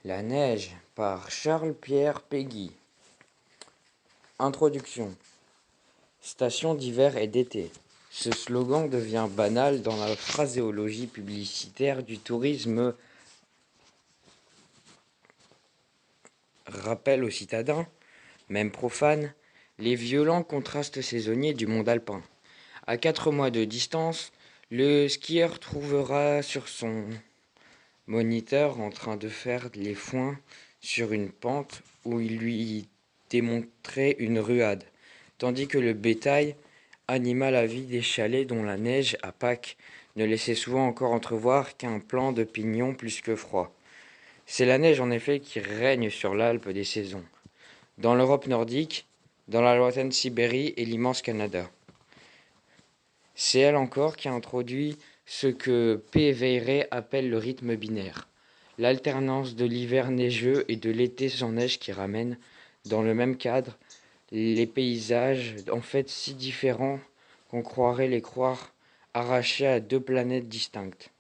La neige par Charles-Pierre Péguy. Introduction. Station d'hiver et d'été. Ce slogan devient banal dans la phraséologie publicitaire du tourisme. Rappel aux citadins, même profanes, les violents contrastes saisonniers du monde alpin. À 4 mois de distance, le skieur trouvera sur son moniteur en train de faire les foins sur une pente où il lui démontrait une ruade, tandis que le bétail anima la vie des chalets dont la neige à Pâques ne laissait souvent encore entrevoir qu'un plan de pignon plus que froid. C'est la neige en effet qui règne sur l'Alpe des saisons, dans l'Europe nordique, dans la lointaine Sibérie et l'immense Canada. C'est elle encore qui a introduit ce que P. Veyrey appelle le rythme binaire, l'alternance de l'hiver neigeux et de l'été sans neige qui ramène, dans le même cadre, les paysages en fait si différents qu'on croirait les croire arrachés à deux planètes distinctes.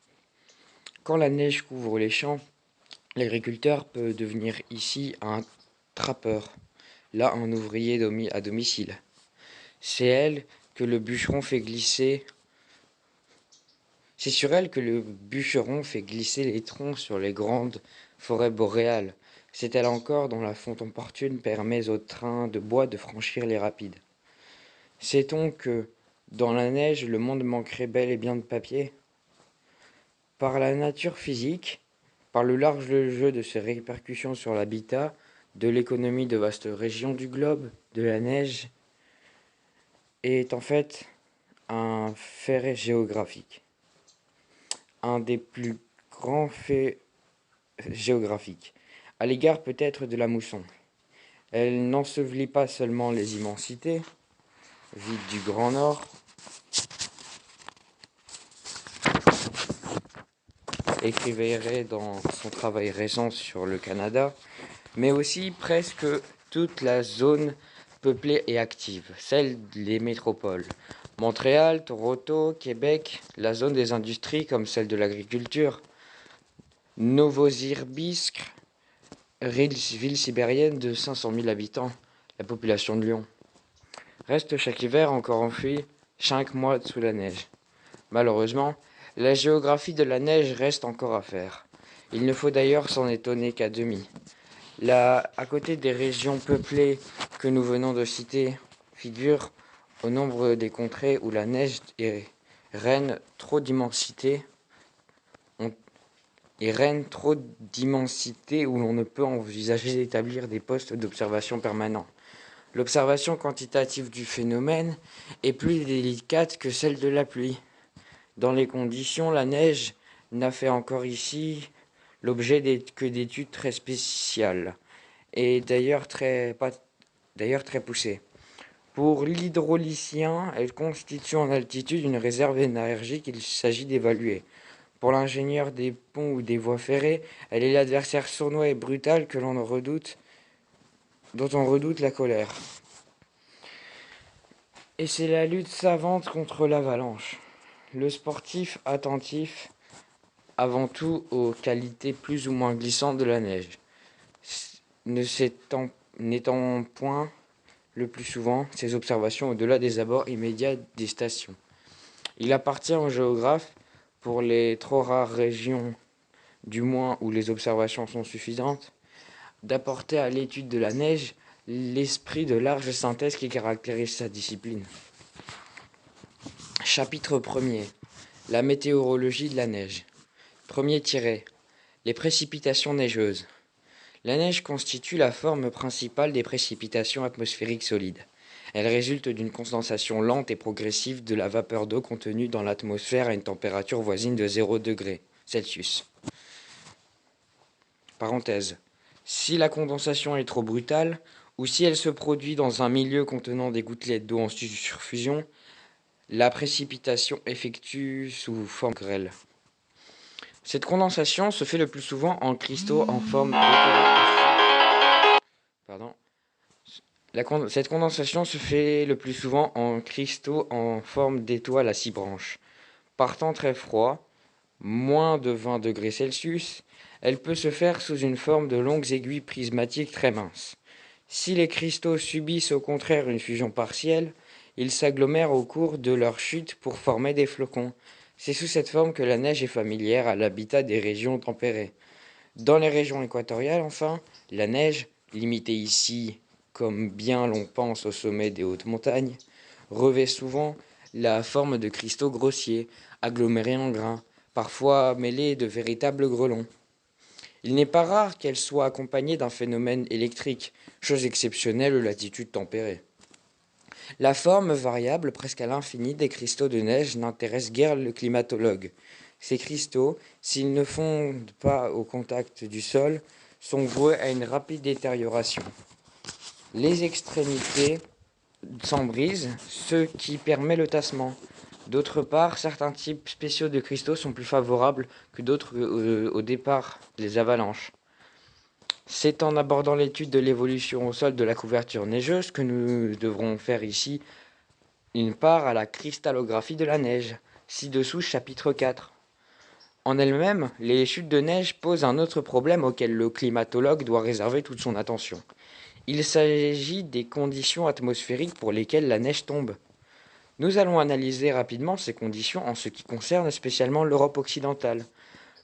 Quand la neige couvre les champs, l'agriculteur peut devenir ici un trappeur, là un ouvrier à domicile. C'est elle que le bûcheron fait glisser. C'est sur elle que le bûcheron fait glisser les troncs sur les grandes forêts boréales. C'est elle encore dont la fonte opportune permet aux trains de bois de franchir les rapides. Sait-on que, dans la neige, le monde manquerait bel et bien de papier ? Par la nature physique, par le large jeu de ses répercussions sur l'habitat, de l'économie de vastes régions du globe, de la neige, est en fait un fait géographique. Un des plus grands faits géographiques, à l'égard peut-être de la mousson. Elle n'ensevelit pas seulement les immensités vides du Grand Nord, écrivait dans son travail récent sur le Canada, mais aussi presque toute la zone peuplée et active, celle des métropoles. Montréal, Toronto, Québec, la zone des industries comme celle de l'agriculture, Novosibirsk, ville sibérienne de 500 000 habitants, la population de Lyon. Reste chaque hiver encore enfui 5 mois sous la neige. Malheureusement, la géographie de la neige reste encore à faire. Il ne faut d'ailleurs s'en étonner qu'à demi. Là, à côté des régions peuplées que nous venons de citer, figurent au nombre des contrées où la neige règne trop d'immensité où l'on ne peut envisager d'établir des postes d'observation permanents. L'observation quantitative du phénomène est plus délicate que celle de la pluie. Dans les conditions, la neige n'a fait encore ici l'objet que d'études très spéciales et d'ailleurs très poussées. Pour l'hydraulicien, elle constitue en altitude une réserve énergique qu'il s'agit d'évaluer. Pour l'ingénieur des ponts ou des voies ferrées, elle est l'adversaire sournois et brutal dont on redoute la colère. Et c'est la lutte savante contre l'avalanche. Le sportif attentif avant tout aux qualités plus ou moins glissantes de la neige, n'étant point le plus souvent ses observations au-delà des abords immédiats des stations. Il appartient aux géographes, pour les trop rares régions du moins où les observations sont suffisantes, d'apporter à l'étude de la neige l'esprit de large synthèse qui caractérise sa discipline. Chapitre 1er. La météorologie de la neige. Premier tiret. Les précipitations neigeuses. La neige constitue la forme principale des précipitations atmosphériques solides. Elle résulte d'une condensation lente et progressive de la vapeur d'eau contenue dans l'atmosphère à une température voisine de 0 degré Celsius. Parenthèse. Si la condensation est trop brutale, ou si elle se produit dans un milieu contenant des gouttelettes d'eau en surfusion, la précipitation effectue sous forme grêle. Cette condensation se fait le plus souvent en cristaux en forme Cette condensation se fait le plus souvent en cristaux en forme d'étoiles à 6 branches. Par temps très froid, moins de 20 degrés Celsius, Elle peut se faire sous une forme de longues aiguilles prismatiques très minces. Si les cristaux subissent au contraire une fusion partielle, ils s'agglomèrent au cours de leur chute pour former des flocons. C'est sous cette forme que la neige est familière à l'habitat des régions tempérées. Dans les régions équatoriales, enfin, la neige, limitée ici, comme bien l'on pense au sommet des hautes montagnes, revêt souvent la forme de cristaux grossiers, agglomérés en grains, parfois mêlés de véritables grêlons. Il n'est pas rare qu'elle soit accompagnée d'un phénomène électrique, chose exceptionnelle aux latitudes tempérées. La forme variable presque à l'infini des cristaux de neige n'intéresse guère le climatologue. Ces cristaux, s'ils ne fondent pas au contact du sol, sont voués à une rapide détérioration. Les extrémités s'en brisent, ce qui permet le tassement. D'autre part, certains types spéciaux de cristaux sont plus favorables que d'autres au départ des avalanches. C'est en abordant l'étude de l'évolution au sol de la couverture neigeuse que nous devrons faire ici une part à la cristallographie de la neige. Ci-dessous, chapitre 4. En elle-même, les chutes de neige posent un autre problème auquel le climatologue doit réserver toute son attention. Il s'agit des conditions atmosphériques pour lesquelles la neige tombe. Nous allons analyser rapidement ces conditions en ce qui concerne spécialement l'Europe occidentale.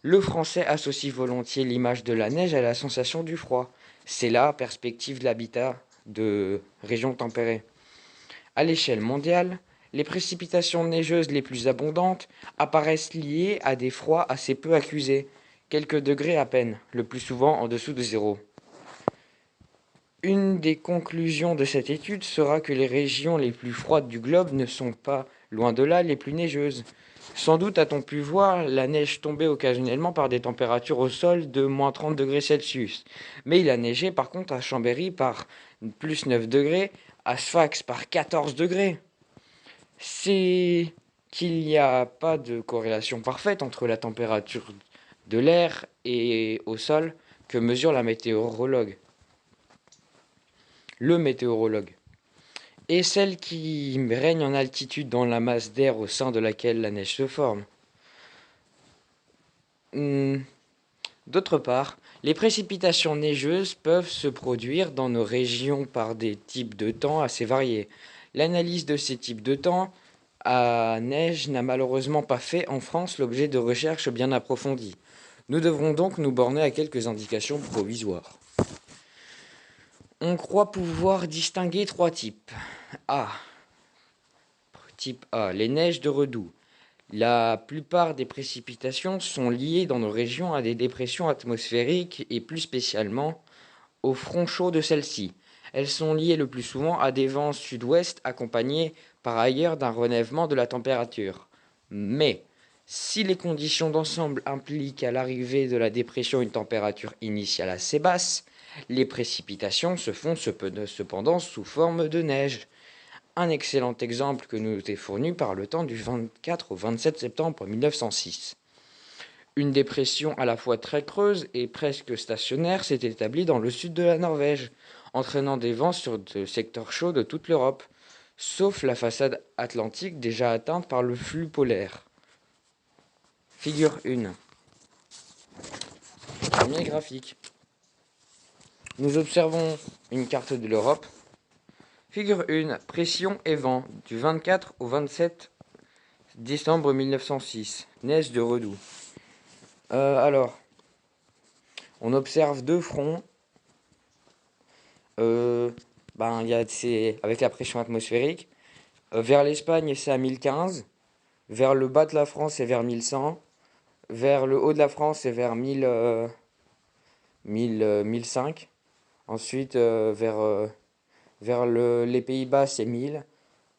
Le français associe volontiers l'image de la neige à la sensation du froid. C'est la perspective de l'habitat de régions tempérées. À l'échelle mondiale, les précipitations neigeuses les plus abondantes apparaissent liées à des froids assez peu accusés, quelques degrés à peine, le plus souvent en dessous de zéro. Une des conclusions de cette étude sera que les régions les plus froides du globe ne sont pas, loin de là, les plus neigeuses. Sans doute a-t-on pu voir la neige tomber occasionnellement par des températures au sol de moins 30 degrés Celsius. Mais il a neigé par contre à Chambéry par plus 9 degrés, à Sfax par 14 degrés. C'est qu'il n'y a pas de corrélation parfaite entre la température de l'air et au sol que mesure la météorologue. Le météorologue. Et celle qui règne en altitude dans la masse d'air au sein de laquelle la neige se forme. D'autre part, les précipitations neigeuses peuvent se produire dans nos régions par des types de temps assez variés. L'analyse de ces types de temps à neige n'a malheureusement pas fait en France l'objet de recherches bien approfondies. Nous devrons donc nous borner à quelques indications provisoires. On croit pouvoir distinguer trois types. A. Type A, les neiges de redoux. La plupart des précipitations sont liées dans nos régions à des dépressions atmosphériques et plus spécialement au front chaud de celles-ci. Elles sont liées le plus souvent à des vents sud-ouest accompagnés par ailleurs d'un relèvement de la température. Mais si les conditions d'ensemble impliquent à l'arrivée de la dépression une température initiale assez basse, les précipitations se font cependant sous forme de neige. Un excellent exemple que nous est fourni par le temps du 24 au 27 septembre 1906. Une dépression à la fois très creuse et presque stationnaire s'est établie dans le sud de la Norvège, entraînant des vents sur le secteur chaud de toute l'Europe, sauf la façade atlantique déjà atteinte par le flux polaire. Figure 1. Premier graphique. Nous observons une carte de l'Europe. Figure 1. Pression et vent du 24 au 27 décembre 1906. Neige de Redoux. Alors, on observe deux fronts. Avec la pression atmosphérique. Vers l'Espagne, c'est à 1015. Vers le bas de la France, c'est vers 1100. Vers le haut de la France, c'est vers 1005. Ensuite, vers les Pays-Bas, c'est 1000.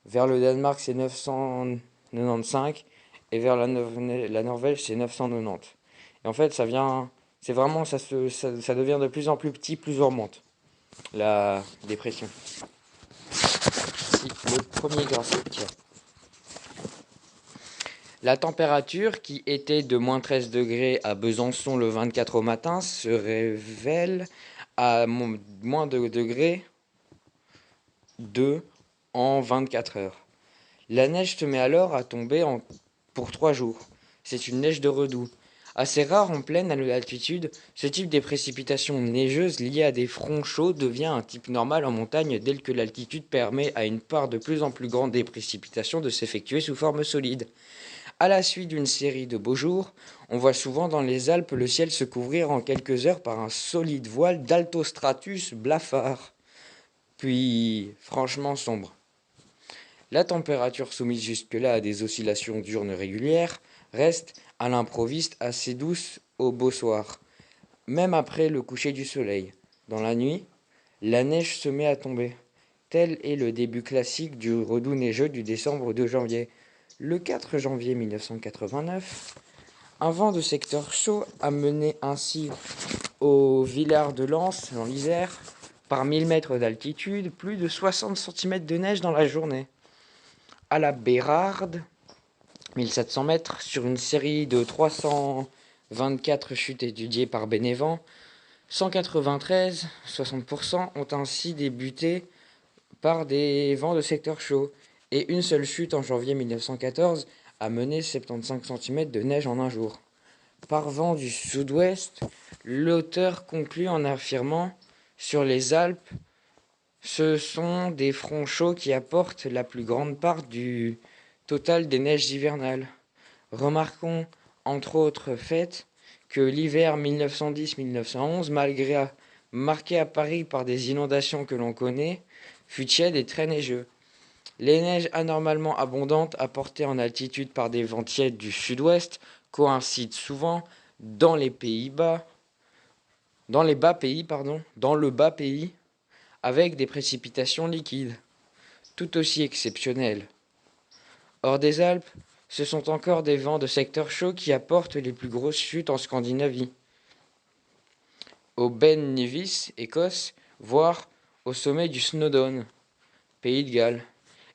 Vers le Danemark, c'est 995. Et vers la Norvège, c'est 990. Et en fait, ça devient de plus en plus petit, plus on remonte la dépression. Le premier graphique. La température, qui était de moins 13 degrés à Besançon le 24 au matin, se révèle à moins 2 degrés 2 en 24 heures. La neige se met alors à tomber pour 3 jours. C'est une neige de redoux. Assez rare en pleine altitude, ce type de précipitation neigeuse liée à des fronts chauds devient un type normal en montagne dès que l'altitude permet à une part de plus en plus grande des précipitations de s'effectuer sous forme solide. À la suite d'une série de beaux jours, on voit souvent dans les Alpes le ciel se couvrir en quelques heures par un solide voile d'altostratus blafard, puis franchement sombre. La température soumise jusque-là à des oscillations diurnes régulières reste, à l'improviste, assez douce au beau soir, même après le coucher du soleil. Dans la nuit, la neige se met à tomber. Tel est le début classique du redout neigeux du décembre au 2 janvier. Le 4 janvier 1989, un vent de secteur chaud a mené ainsi au Villard de Lans, dans l'Isère, par 1000 mètres d'altitude, plus de 60 cm de neige dans la journée. À la Bérarde, 1700 mètres, sur une série de 324 chutes étudiées par Bénévent, 193, 60%, ont ainsi débuté par des vents de secteur chaud, et une seule chute en janvier 1914 a mené 75 cm de neige en un jour. Par vent du sud-ouest, l'auteur conclut en affirmant « Sur les Alpes, ce sont des fronts chauds qui apportent la plus grande part du total des neiges hivernales. Remarquons, entre autres faits, que l'hiver 1910-1911, malgré marqué à Paris par des inondations que l'on connaît, fut tiède et très neigeux. Les neiges anormalement abondantes apportées en altitude par des vents tièdes du sud-ouest coïncident souvent dans le bas pays, avec des précipitations liquides, tout aussi exceptionnelles. Hors des Alpes, ce sont encore des vents de secteur chaud qui apportent les plus grosses chutes en Scandinavie, au Ben Nevis, Écosse, voire au sommet du Snowdon, Pays de Galles.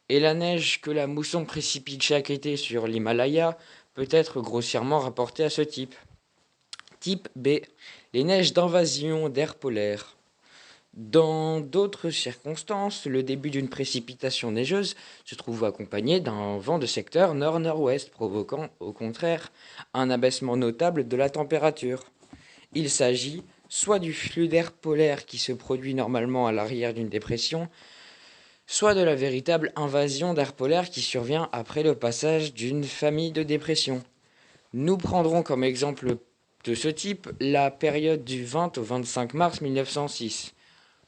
Et la neige que la mousson précipite chaque été sur l'Himalaya peut être grossièrement rapportée à ce type. Type B, les neiges d'invasion d'air polaire. Dans d'autres circonstances, le début d'une précipitation neigeuse se trouve accompagné d'un vent de secteur nord-nord-ouest, provoquant au contraire un abaissement notable de la température. Il s'agit soit du flux d'air polaire qui se produit normalement à l'arrière d'une dépression, soit de la véritable invasion d'air polaire qui survient après le passage d'une famille de dépressions. Nous prendrons comme exemple de ce type la période du 20 au 25 mars 1906.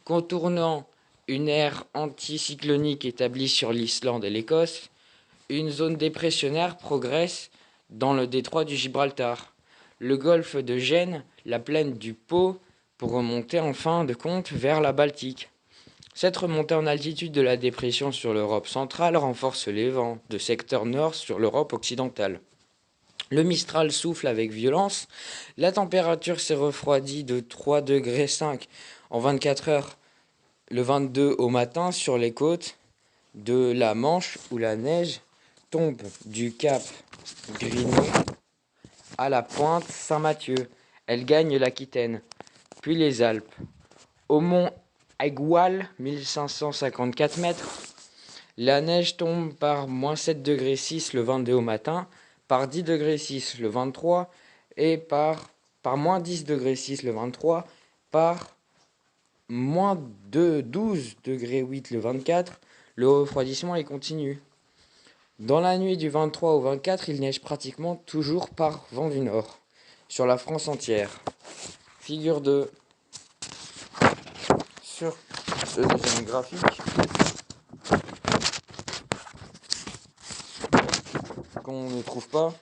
Contournant une aire anticyclonique établie sur l'Islande et l'Écosse, une zone dépressionnaire progresse dans le détroit du Gibraltar, le golfe de Gênes, la plaine du Pô, pour remonter en fin de compte vers la Baltique. Cette remontée en altitude de la dépression sur l'Europe centrale renforce les vents de secteur nord sur l'Europe occidentale. Le Mistral souffle avec violence, la température s'est refroidie de 3,5 degrés en 24 heures, le 22 au matin sur les côtes de la Manche où la neige tombe du cap Grineau à la pointe Saint-Mathieu. Elle gagne l'Aquitaine, puis les Alpes. Au mont Aigoual, 1554 mètres, la neige tombe par -7,6 degrés le 22 au matin, par 10,6 degrés le 23 et par -10,6 degrés le 23, par -12,8 degrés le 24. Le refroidissement est continu. Dans la nuit du 23 au 24, il neige pratiquement toujours par vent du nord, sur la France entière. Figure 2. Sur le deuxième graphique, qu'on ne trouve pas.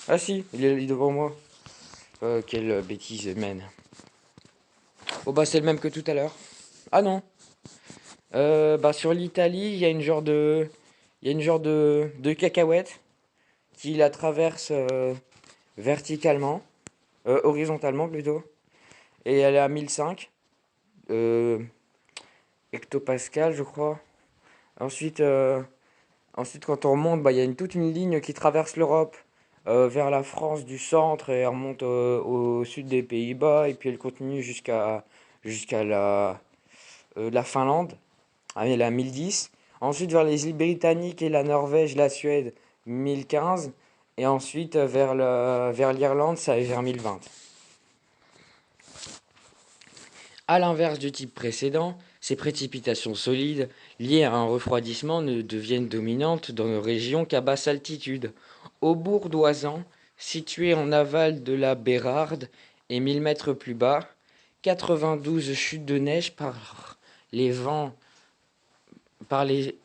Ah si, il est devant moi. Quelle bêtise mène. Oh bah c'est le même que tout à l'heure. Ah non. Sur l'Italie, il y a une genre de cacahuète qui la traverse verticalement, horizontalement plutôt, et elle est à 1005 hectopascal, je crois. Ensuite, quand on remonte, il y a toute une ligne qui traverse l'Europe vers la France du centre et elle remonte au sud des Pays-Bas et puis elle continue jusqu'à la Finlande. Elle est à 1010. Ensuite, vers les îles britanniques et la Norvège, la Suède, 1015. et ensuite vers l'Irlande, ça est vers 1020. A l'inverse du type précédent, ces précipitations solides, liées à un refroidissement, ne deviennent dominantes dans nos régions qu'à basse altitude. Au bourg d'Oisans, situé en aval de la Bérarde et 1000 mètres plus bas, 92 chutes de neige par les vents, par les,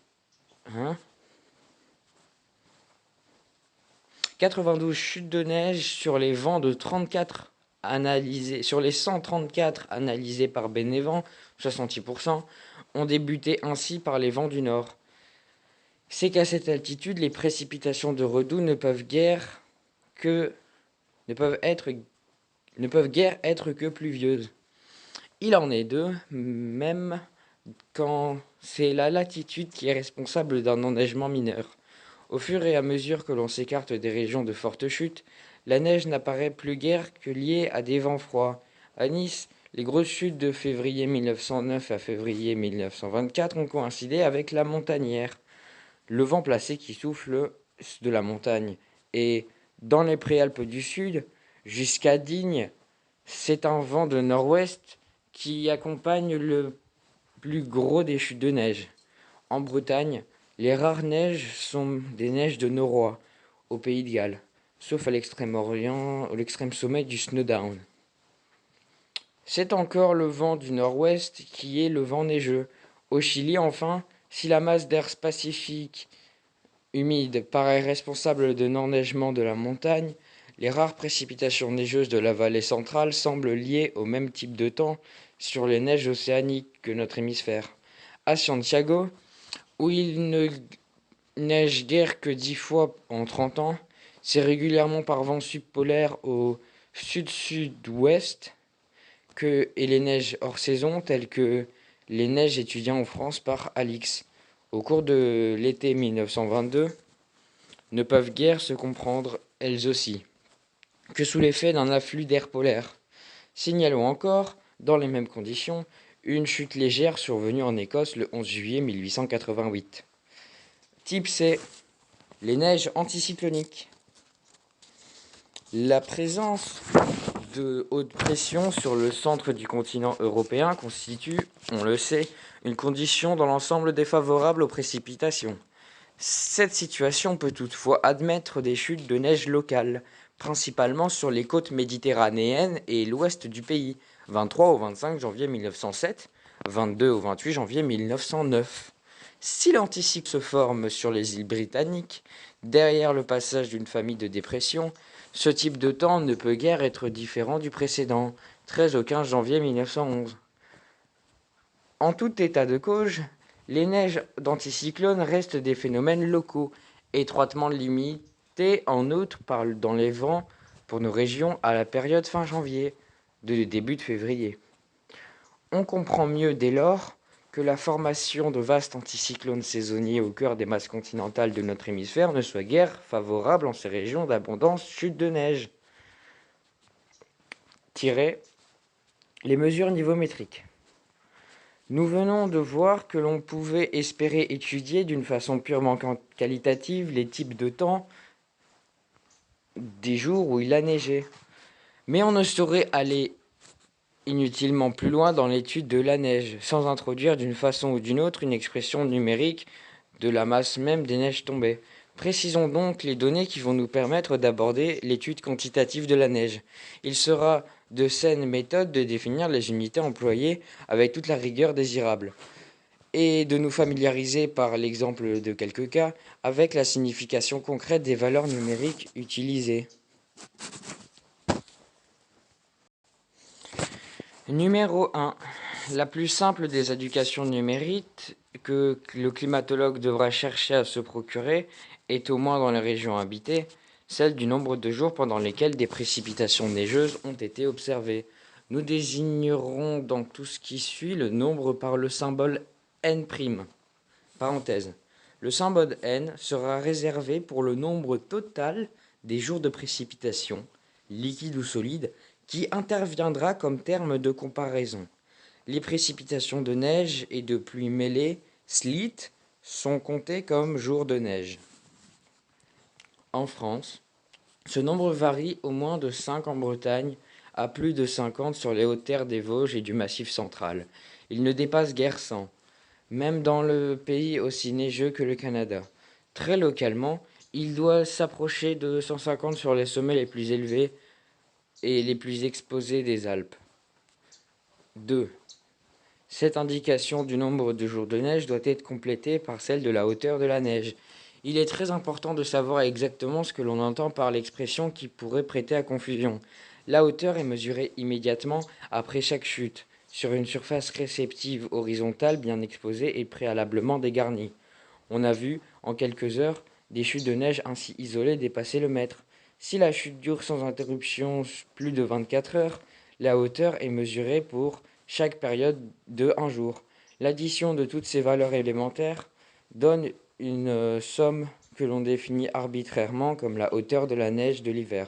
hein 92 chutes de neige sur les vents de 34 analysés, sur les 134 analysés par Bénévent, 66%, ont débuté ainsi par les vents du nord. C'est qu'à cette altitude, les précipitations de Redoux ne peuvent guère être que pluvieuses. Il en est d'eux, même quand c'est la latitude qui est responsable d'un enneigement mineur. Au fur et à mesure que l'on s'écarte des régions de forte chute, la neige n'apparaît plus guère que liée à des vents froids. À Nice, les grosses chutes de février 1909 à février 1924 ont coïncidé avec la montagnère, le vent placé qui souffle de la montagne. Et dans les préalpes du sud, jusqu'à Digne, c'est un vent de nord-ouest qui accompagne le plus gros des chutes de neige. En Bretagne, les rares neiges sont des neiges de Noroît, au Pays de Galles, sauf à l'extrême-orient, à l'extrême sommet du Snowdown. C'est encore le vent du nord-ouest qui est le vent neigeux. Au Chili, enfin, si la masse d'air pacifique humide paraît responsable de l'enneigement de la montagne, les rares précipitations neigeuses de la vallée centrale semblent liées au même type de temps sur les neiges océaniques que notre hémisphère. À Santiago, où il ne neige guère que 10 fois en 30 ans, c'est régulièrement par vent subpolaire au sud-sud-ouest et les neiges hors saison, telles que les neiges étudiées en France par Alix, au cours de l'été 1922, ne peuvent guère se comprendre, elles aussi, que sous l'effet d'un afflux d'air polaire. Signalons encore, dans les mêmes conditions, une chute légère survenue en Écosse le 11 juillet 1888. Type C, les neiges anticycloniques. La présence de haute pression sur le centre du continent européen constitue, on le sait, une condition dans l'ensemble défavorable aux précipitations. Cette situation peut toutefois admettre des chutes de neige locales, principalement sur les côtes méditerranéennes et l'ouest du pays, 23 au 25 janvier 1907, 22 au 28 janvier 1909. Si l'anticyclone se forme sur les îles britanniques, derrière le passage d'une famille de dépression, ce type de temps ne peut guère être différent du précédent, 13 au 15 janvier 1911. En tout état de cause, les neiges d'anticyclone restent des phénomènes locaux, étroitement limités en outre dans les vents pour nos régions à la période fin janvier, de début de février. On comprend mieux dès lors que la formation de vastes anticyclones saisonniers au cœur des masses continentales de notre hémisphère ne soit guère favorable en ces régions d'abondance chute de neige. Les mesures niveaumétriques. Nous venons de voir que l'on pouvait espérer étudier d'une façon purement qualitative les types de temps des jours où il a neigé. Mais on ne saurait aller inutilement plus loin dans l'étude de la neige, sans introduire d'une façon ou d'une autre une expression numérique de la masse même des neiges tombées. Précisons donc les données qui vont nous permettre d'aborder l'étude quantitative de la neige. Il sera de saine méthode de définir les unités employées avec toute la rigueur désirable, et de nous familiariser par l'exemple de quelques cas avec la signification concrète des valeurs numériques utilisées. Numéro 1. La plus simple des éducations numériques que le climatologue devra chercher à se procurer est, au moins dans les régions habitées, celle du nombre de jours pendant lesquels des précipitations neigeuses ont été observées. Nous désignerons dans tout ce qui suit le nombre par le symbole n'. Parenthèse. Le symbole n sera réservé pour le nombre total des jours de précipitation, liquide ou solide, qui interviendra comme terme de comparaison. Les précipitations de neige et de pluie mêlées, sleet, sont comptées comme jours de neige. En France, Ce nombre varie au moins de 5 en Bretagne à plus de 50 sur les hautes terres des Vosges et du Massif central. Il ne dépasse guère 100, même dans le pays aussi neigeux que le Canada. Très localement, il doit s'approcher de 150 sur les sommets les plus élevés et les plus exposés des Alpes. 2. Cette indication du nombre de jours de neige doit être complétée par celle de la hauteur de la neige. Il est très important de savoir exactement ce que l'on entend par l'expression qui pourrait prêter à confusion. La hauteur est mesurée immédiatement après chaque chute, sur une surface réceptive horizontale bien exposée et préalablement dégarnie. On a vu, en quelques heures, des chutes de neige ainsi isolées dépasser le mètre. Si la chute dure sans interruption plus de 24 heures, la hauteur est mesurée pour chaque période de un jour. L'addition de toutes ces valeurs élémentaires donne une somme que l'on définit arbitrairement comme la hauteur de la neige de l'hiver.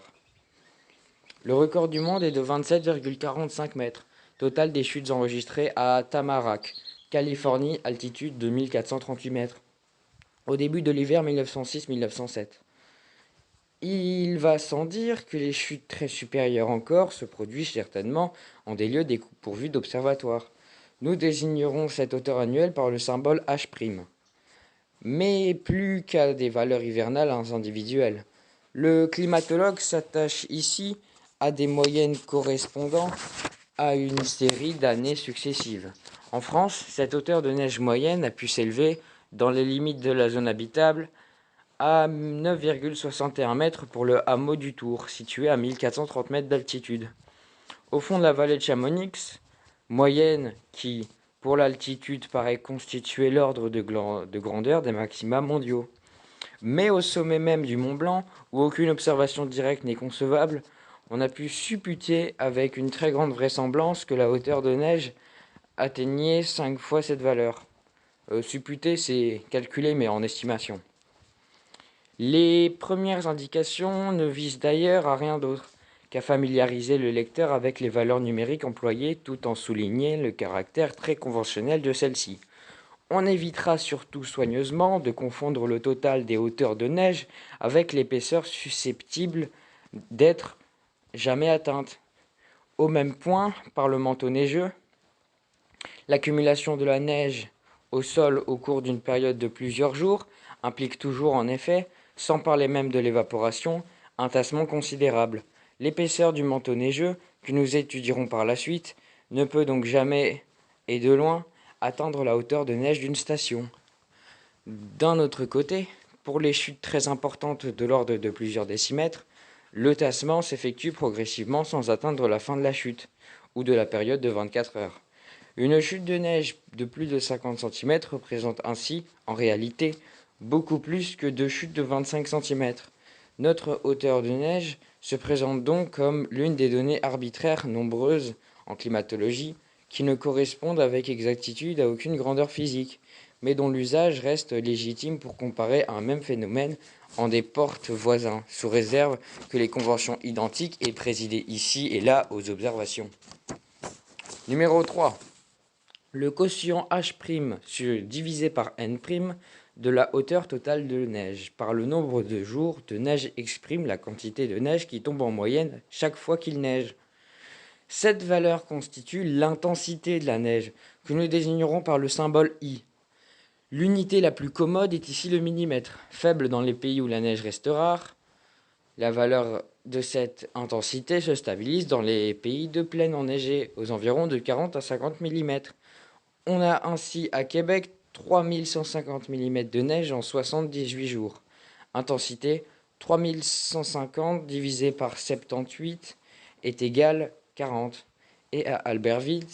Le record du monde est de 27,45 mètres, total des chutes enregistrées à Tamarack, Californie, altitude de 1438 mètres, au début de l'hiver 1906-1907. Il va sans dire que les chutes très supérieures encore se produisent certainement en des lieux dépourvus d'observatoires. Nous désignerons cette hauteur annuelle par le symbole H', mais plus qu'à des valeurs hivernales individuelles. Le climatologue s'attache ici à des moyennes correspondant à une série d'années successives. En France, cette hauteur de neige moyenne a pu s'élever, dans les limites de la zone habitable, à 9,61 mètres pour le hameau du Tour, situé à 1430 mètres d'altitude. Au fond de la vallée de Chamonix, moyenne qui, pour l'altitude, paraît constituer l'ordre de grandeur des maxima mondiaux. Mais au sommet même du Mont Blanc, où aucune observation directe n'est concevable, on a pu supputer avec une très grande vraisemblance que la hauteur de neige atteignait 5 fois cette valeur. Supputer, c'est calculer, mais en estimation. Les premières indications ne visent d'ailleurs à rien d'autre qu'à familiariser le lecteur avec les valeurs numériques employées tout en soulignant le caractère très conventionnel de celles-ci. On évitera surtout soigneusement de confondre le total des hauteurs de neige avec l'épaisseur susceptible d'être jamais atteinte. Au même point, par le manteau neigeux, l'accumulation de la neige au sol au cours d'une période de plusieurs jours implique toujours en effet, sans parler même de l'évaporation, un tassement considérable. L'épaisseur du manteau neigeux, que nous étudierons par la suite, ne peut donc jamais, et de loin, atteindre la hauteur de neige d'une station. D'un autre côté, pour les chutes très importantes de l'ordre de plusieurs décimètres, le tassement s'effectue progressivement sans atteindre la fin de la chute, ou de la période de 24 heures. Une chute de neige de plus de 50 cm représente ainsi, en réalité, beaucoup plus que deux chutes de 25 cm. Notre hauteur de neige se présente donc comme l'une des données arbitraires nombreuses en climatologie qui ne correspondent avec exactitude à aucune grandeur physique, mais dont l'usage reste légitime pour comparer un même phénomène en des portes voisins, sous réserve que les conventions identiques aient présidé ici et là aux observations. Numéro 3. Le quotient H' divisé par N' de la hauteur totale de neige par le nombre de jours de neige exprime la quantité de neige qui tombe en moyenne chaque fois qu'il neige. Cette valeur constitue l'intensité de la neige, que nous désignerons par le symbole I. L'unité la plus commode est ici le millimètre, faible dans les pays où la neige reste rare. La valeur de cette intensité se stabilise dans les pays de plaine enneigée, aux environs de 40 à 50 mm. On a ainsi à Québec 3150 mm de neige en 78 jours. Intensité 3150 divisé par 78 est égal 40. Et à Albertville,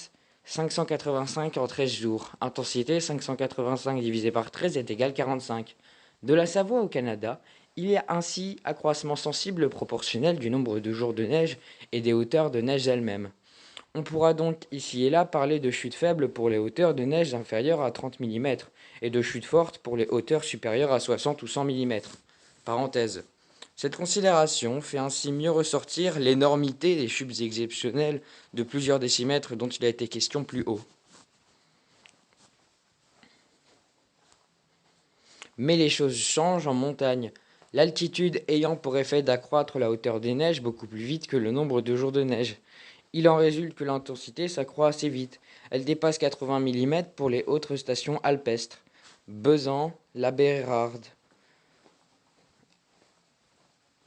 585 en 13 jours. Intensité 585 divisé par 13 est égal 45. De la Savoie au Canada, il y a ainsi accroissement sensible proportionnel du nombre de jours de neige et des hauteurs de neige elles-mêmes. On pourra donc ici et là parler de chutes faibles pour les hauteurs de neige inférieures à 30 mm et de chutes fortes pour les hauteurs supérieures à 60 ou 100 mm. Parenthèse. Cette considération fait ainsi mieux ressortir l'énormité des chutes exceptionnelles de plusieurs décimètres dont il a été question plus haut. Mais les choses changent en montagne. l'altitude ayant pour effet d'accroître la hauteur des neiges beaucoup plus vite que le nombre de jours de neige. Il en résulte que l'intensité s'accroît assez vite. Elle dépasse 80 mm pour les hautes stations alpestres. Besançon, la Bérarde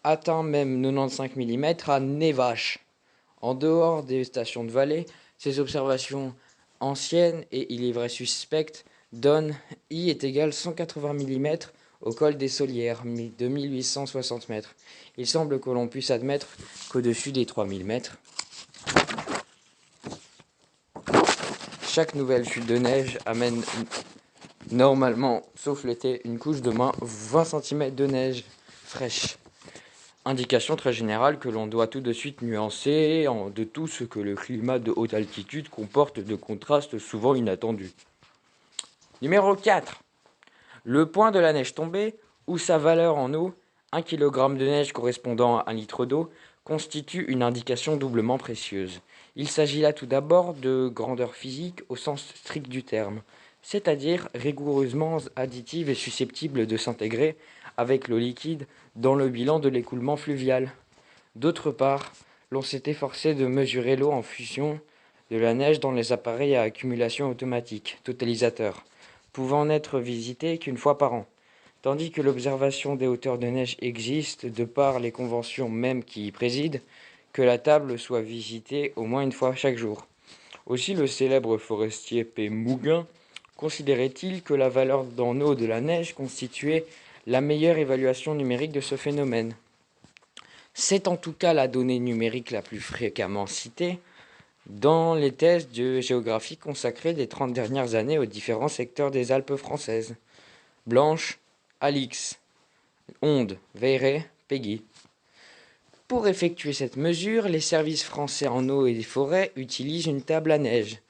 atteint même 95 mm à Névache. En dehors des stations de vallée, ces observations anciennes et il est vrai suspectes donnent I est égal 180 mm au col des Solières de 1860 mètres. Il semble que l'on puisse admettre qu'au-dessus des 3000 mètres, chaque nouvelle chute de neige amène normalement, sauf l'été, une couche de moins 20 cm de neige fraîche. Indication très générale que l'on doit tout de suite nuancer de tout ce que le climat de haute altitude comporte de contrastes souvent inattendus. Numéro 4. Le point de la neige tombée, ou sa valeur en eau, 1 kg de neige correspondant à 1 litre d'eau, constitue une indication doublement précieuse. Il s'agit là tout d'abord de grandeur physique au sens strict du terme, c'est-à-dire rigoureusement additive et susceptible de s'intégrer avec l'eau liquide dans le bilan de l'écoulement fluvial. D'autre part, l'on s'est efforcé de mesurer l'eau en fusion de la neige dans les appareils à accumulation automatique, totalisateurs, pouvant n'être visités qu'une fois par an, tandis que l'observation des hauteurs de neige existe de par les conventions mêmes qui y président, que la table soit visitée au moins une fois chaque jour. Aussi le célèbre forestier P. Mouguin considérait-il que la valeur en eau de la neige constituait la meilleure évaluation numérique de ce phénomène. C'est en tout cas la donnée numérique la plus fréquemment citée dans les thèses de géographie consacrées des 30 dernières années aux différents secteurs des Alpes françaises. Blanche, Alix, Onde, Veyrey, Péguy. Pour effectuer cette mesure, les services français en eau et forêt utilisent une table à neige.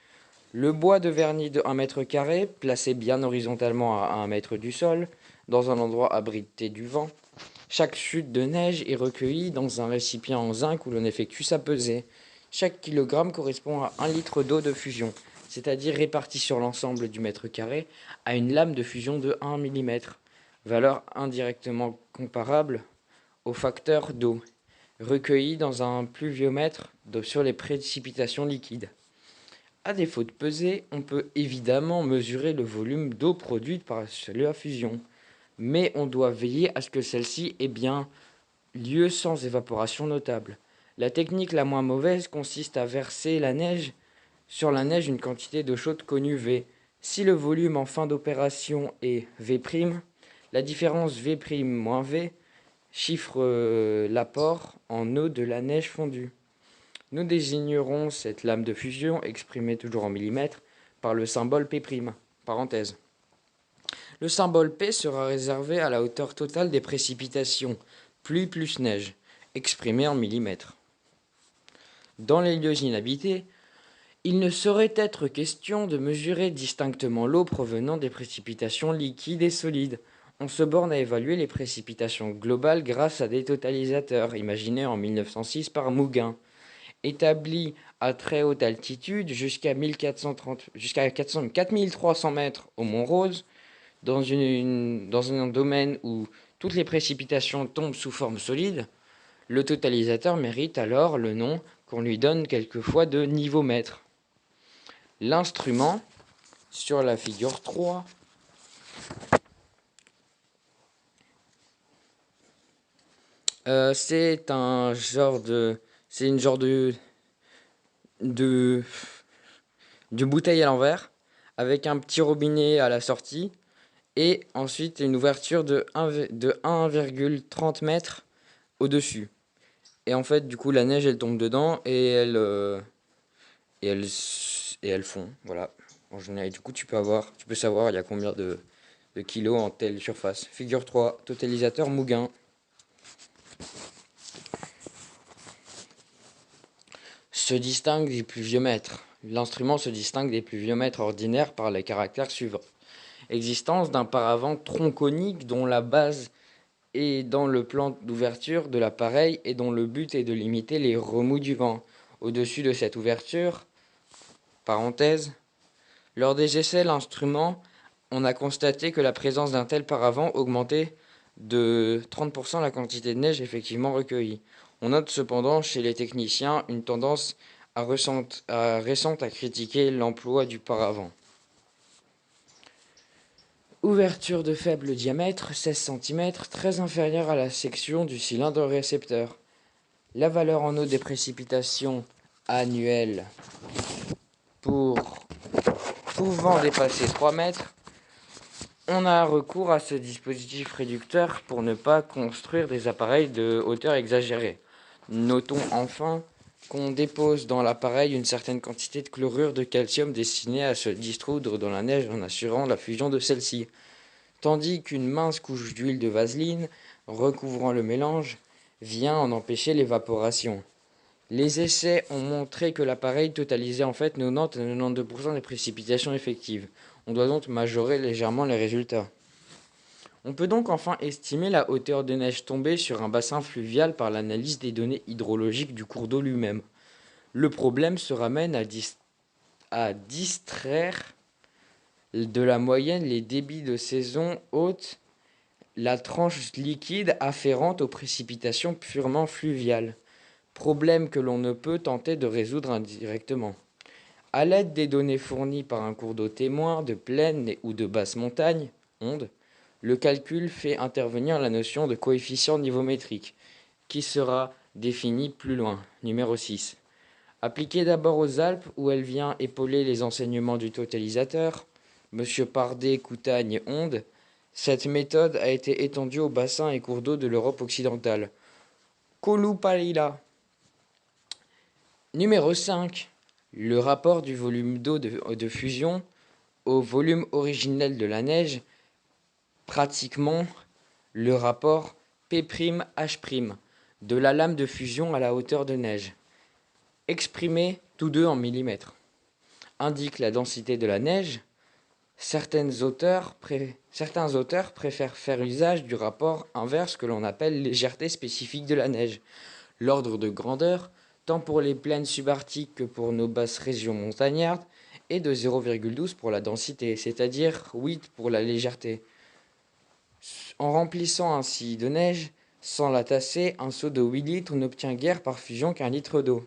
Le bois de vernis de 1 mètre carré, placé bien horizontalement à 1 mètre du sol, dans un endroit abrité du vent. Chaque chute de neige est recueillie dans un récipient en zinc où l'on effectue sa pesée. Chaque kilogramme correspond à 1 litre d'eau de fusion, c'est-à-dire réparti sur l'ensemble du mètre carré à une lame de fusion de 1 mm, valeur indirectement comparable au facteur d'eau, recueilli dans un pluviomètre sur les précipitations liquides. À défaut de peser, on peut évidemment mesurer le volume d'eau produite par la fusion, mais on doit veiller à ce que celle-ci ait bien lieu sans évaporation notable. La technique la moins mauvaise consiste à verser sur la neige une quantité d'eau chaude connue V. Si le volume en fin d'opération est V', la différence V' moins V chiffre l'apport en eau de la neige fondue. Nous désignerons cette lame de fusion, exprimée toujours en millimètres, par le symbole P'. Parenthèse. Le symbole P sera réservé à la hauteur totale des précipitations, pluie plus neige, exprimée en millimètres. Dans les lieux inhabités, il ne saurait être question de mesurer distinctement l'eau provenant des précipitations liquides et solides. On se borne à évaluer les précipitations globales grâce à des totalisateurs, imaginés en 1906 par Mouguin. Établis à très haute altitude, jusqu'à 4300 mètres au Mont Rose, dans un domaine où toutes les précipitations tombent sous forme solide, le totalisateur mérite alors le nom qu'on lui donne quelquefois de nivomètre. L'instrument, sur la figure 3, c'est une genre de bouteille à l'envers, avec un petit robinet à la sortie, et ensuite une ouverture de 1,30 m au-dessus. Et en fait, du coup, la neige, elle tombe dedans et elle fond. Voilà. En général, du coup, tu peux savoir il y a combien de kilos en telle surface. Figure 3, totalisateur Mouguin. Se distingue des pluviomètres. L'instrument se distingue des pluviomètres ordinaires par les caractères suivants. Existence d'un paravent tronconique dont la base est dans le plan d'ouverture de l'appareil et dont le but est de limiter les remous du vent. Au-dessus de cette ouverture, parenthèse, lors des essais, l'instrument, on a constaté que la présence d'un tel paravent augmentait de 30% la quantité de neige effectivement recueillie. On note cependant chez les techniciens une tendance récente à critiquer l'emploi du paravent. Ouverture de faible diamètre, 16 cm, très inférieure à la section du cylindre récepteur. La valeur en eau des précipitations annuelles pouvant dépasser 3 mètres, on a recours à ce dispositif réducteur pour ne pas construire des appareils de hauteur exagérée. Notons enfin qu'on dépose dans l'appareil une certaine quantité de chlorure de calcium destinée à se dissoudre dans la neige en assurant la fusion de celle-ci, tandis qu'une mince couche d'huile de vaseline recouvrant le mélange vient en empêcher l'évaporation. Les essais ont montré que l'appareil totalisait en fait 90 à 92% des précipitations effectives. On doit donc majorer légèrement les résultats. On peut donc enfin estimer la hauteur de neige tombée sur un bassin fluvial par l'analyse des données hydrologiques du cours d'eau lui-même. Le problème se ramène à distraire de la moyenne les débits de saison haute, la tranche liquide afférente aux précipitations purement fluviales. Problème que l'on ne peut tenter de résoudre indirectement. À l'aide des données fournies par un cours d'eau témoin de plaine ou de basse montagne, onde, le calcul fait intervenir la notion de coefficient niveaumétrique, qui sera définie plus loin. Numéro 6. Appliquée d'abord aux Alpes, où elle vient épauler les enseignements du totalisateur, M. Pardet, Coutagne, Onde, cette méthode a été étendue aux bassins et cours d'eau de l'Europe occidentale. Kolupalila. Numéro 5. Le rapport du volume d'eau de fusion au volume originel de la neige, pratiquement le rapport P'(H') de la lame de fusion à la hauteur de neige, exprimés tous deux en millimètres, indique la densité de la neige. Certains auteurs préfèrent faire usage du rapport inverse que l'on appelle légèreté spécifique de la neige. L'ordre de grandeur, tant pour les plaines subarctiques que pour nos basses régions montagnardes, est de 0,12 pour la densité, c'est-à-dire 8 pour la légèreté. En remplissant ainsi de neige, sans la tasser, un seau de 8 litres n'obtient guère par fusion qu'un litre d'eau.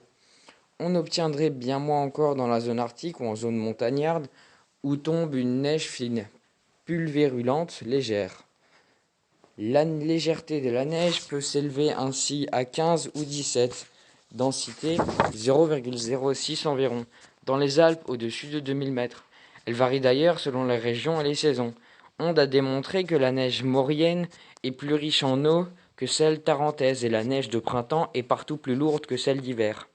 On obtiendrait bien moins encore dans la zone arctique ou en zone montagnarde, où tombe une neige fine, pulvérulente, légère. La légèreté de la neige peut s'élever ainsi à 15 ou 17, densité 0,06 environ, dans les Alpes au-dessus de 2000 mètres. Elle varie d'ailleurs selon les régions et les saisons. Onde a démontré que la neige maurienne est plus riche en eau que celle tarentaise et la neige de printemps est partout plus lourde que celle d'hiver.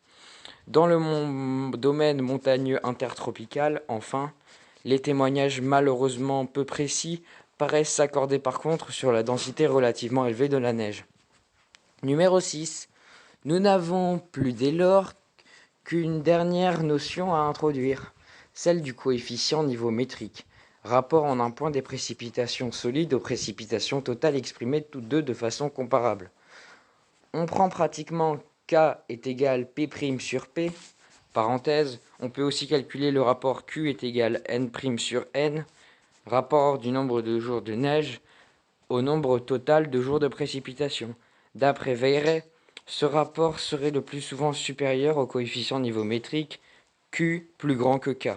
Dans le domaine montagneux intertropical, enfin, les témoignages malheureusement peu précis paraissent s'accorder par contre sur la densité relativement élevée de la neige. Numéro 6. Nous n'avons plus dès lors qu'une dernière notion à introduire, celle du coefficient niveaumétrique, rapport en un point des précipitations solides aux précipitations totales exprimées toutes deux de façon comparable. On prend pratiquement K est égal P' sur P, parenthèse, on peut aussi calculer le rapport Q est égal N' sur N, rapport du nombre de jours de neige au nombre total de jours de précipitation. D'après Veilleret, ce rapport serait le plus souvent supérieur au coefficient niveaumétrique Q plus grand que K,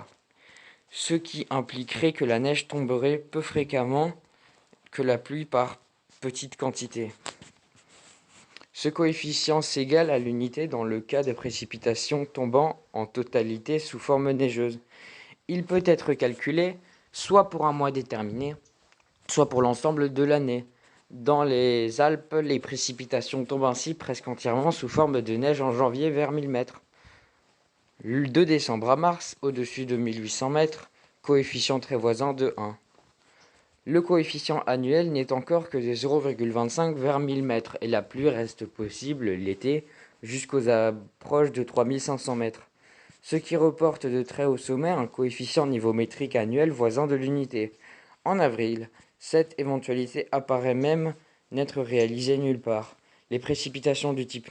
ce qui impliquerait que la neige tomberait peu fréquemment que la pluie par petite quantité. Ce coefficient s'égale à l'unité dans le cas de précipitations tombant en totalité sous forme neigeuse. Il peut être calculé soit pour un mois déterminé, soit pour l'ensemble de l'année. Dans les Alpes, les précipitations tombent ainsi presque entièrement sous forme de neige en janvier vers 1000 mètres. De décembre à mars, au-dessus de 1800 mètres, coefficient très voisin de 1. Le coefficient annuel n'est encore que de 0,25 vers 1000 mètres et la pluie reste possible l'été jusqu'aux approches de 3500 mètres, ce qui reporte de très haut sommet un coefficient niveaumétrique annuel voisin de l'unité. En avril, cette éventualité apparaît même n'être réalisée nulle part, les précipitations du type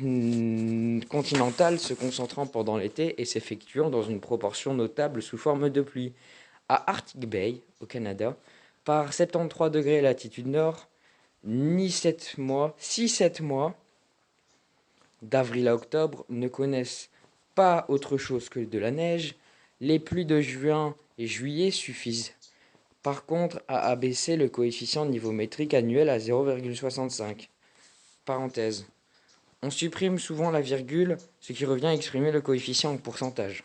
continental se concentrant pendant l'été et s'effectuant dans une proportion notable sous forme de pluie. À Arctic Bay, au Canada, par 73 degrés latitude nord, ni 7 mois, 6-7 mois, d'avril à octobre, ne connaissent pas autre chose que de la neige. Les pluies de juin et juillet suffisent par contre à abaisser le coefficient niveaumétrique annuel à 0,65. Parenthèse. On supprime souvent la virgule, ce qui revient à exprimer le coefficient en pourcentage.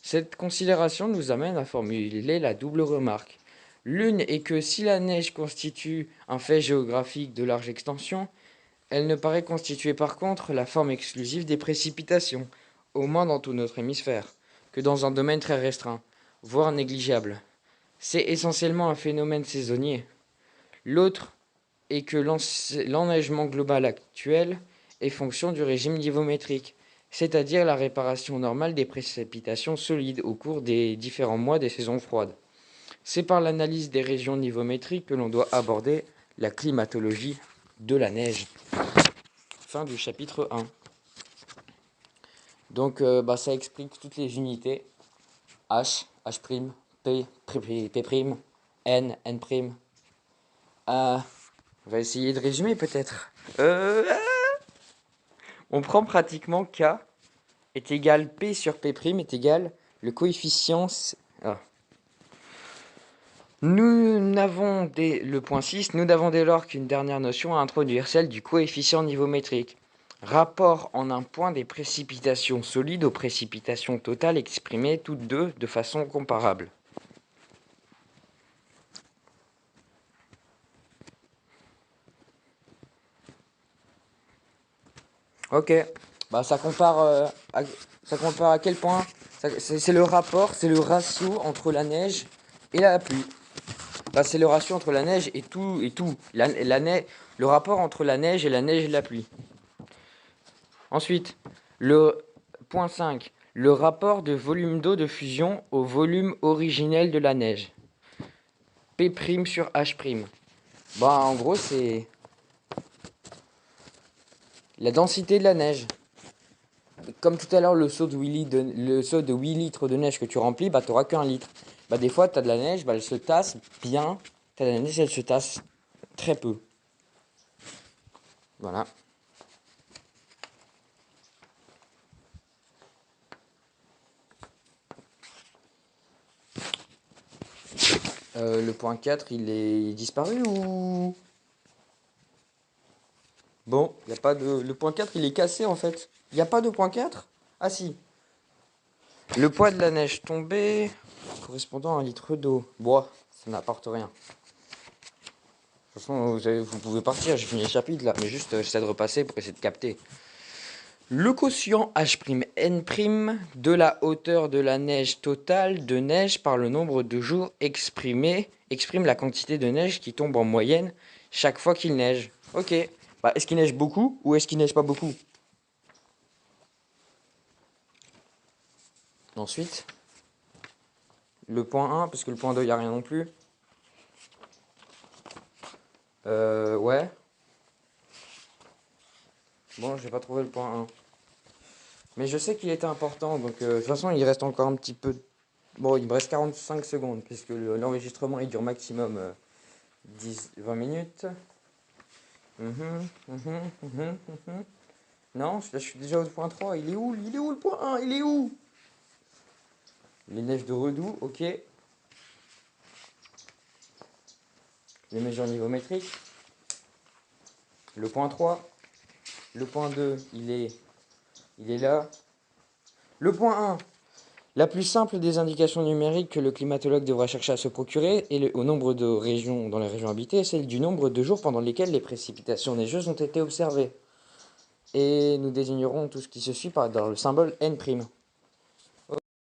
Cette considération nous amène à formuler la double remarque. L'une est que si la neige constitue un fait géographique de large extension, elle ne paraît constituer par contre la forme exclusive des précipitations, au moins dans tout notre hémisphère, que dans un domaine très restreint, voire négligeable. C'est essentiellement un phénomène saisonnier. L'autre est que l'enneigement global actuel est fonction du régime niveaumétrique, c'est-à-dire la réparation normale des précipitations solides au cours des différents mois des saisons froides. C'est par l'analyse des régions niveaumétriques que l'on doit aborder la climatologie de la neige. Fin du chapitre 1. Donc ça explique toutes les unités. H, H', P, P', N, N'. On va essayer de résumer peut-être. On prend pratiquement K est égal P sur P' est égal le coefficient... Le point 6, nous n'avons dès lors qu'une dernière notion à introduire, celle du coefficient niveaumétrique. Rapport en un point des précipitations solides aux précipitations totales exprimées toutes deux de façon comparable. Ok, ça compare à quel point c'est le rapport, c'est le ratio entre la neige et la pluie. C'est le ratio entre la neige et tout. Le rapport entre la neige et la pluie. Ensuite, le point 5. Le rapport de volume d'eau de fusion au volume originel de la neige. P' sur H'. En gros, c'est la densité de la neige. Comme tout à l'heure, le seau de 8 litres de neige que tu remplis, tu n'auras qu'un litre. Des fois, tu as de la neige, elle se tasse bien. Tu as de la neige, elle se tasse très peu. Voilà. Le point 4, il est disparu ou... Bon, y a pas de... Le point 4, il est cassé en fait. Il n'y a pas de point 4 ? Ah si. Le poids de la neige tombée correspondant à 1 litre d'eau. Bois, ça n'apporte rien. De toute façon, vous pouvez partir, j'ai fini le chapitre là, mais juste j'essaie de repasser pour essayer de capter. Le quotient H'N' de la hauteur de la neige totale de neige par le nombre de jours exprime la quantité de neige qui tombe en moyenne chaque fois qu'il neige. Ok. Est-ce qu'il neige beaucoup ou est-ce qu'il neige pas beaucoup ? Ensuite, le point 1, parce que le point 2, il n'y a rien non plus. Ouais. Bon, j'ai pas trouvé le point 1. Mais je sais qu'il était important, donc de toute façon, il reste encore un petit peu... Bon, il me reste 45 secondes, puisque l'enregistrement, il dure maximum 20 minutes. Non, là, je suis déjà au point 3. Il est où le point 1 ? Il est où ? Les neiges de Redoux, ok. Les mesures niveaumétriques. Le point 3. Le point 2, il est là. Le point 1. La plus simple des indications numériques que le climatologue devra chercher à se procurer est au nombre de régions dans les régions habitées, celle du nombre de jours pendant lesquels les précipitations neigeuses ont été observées. Et nous désignerons tout ce qui se suit dans le symbole N'.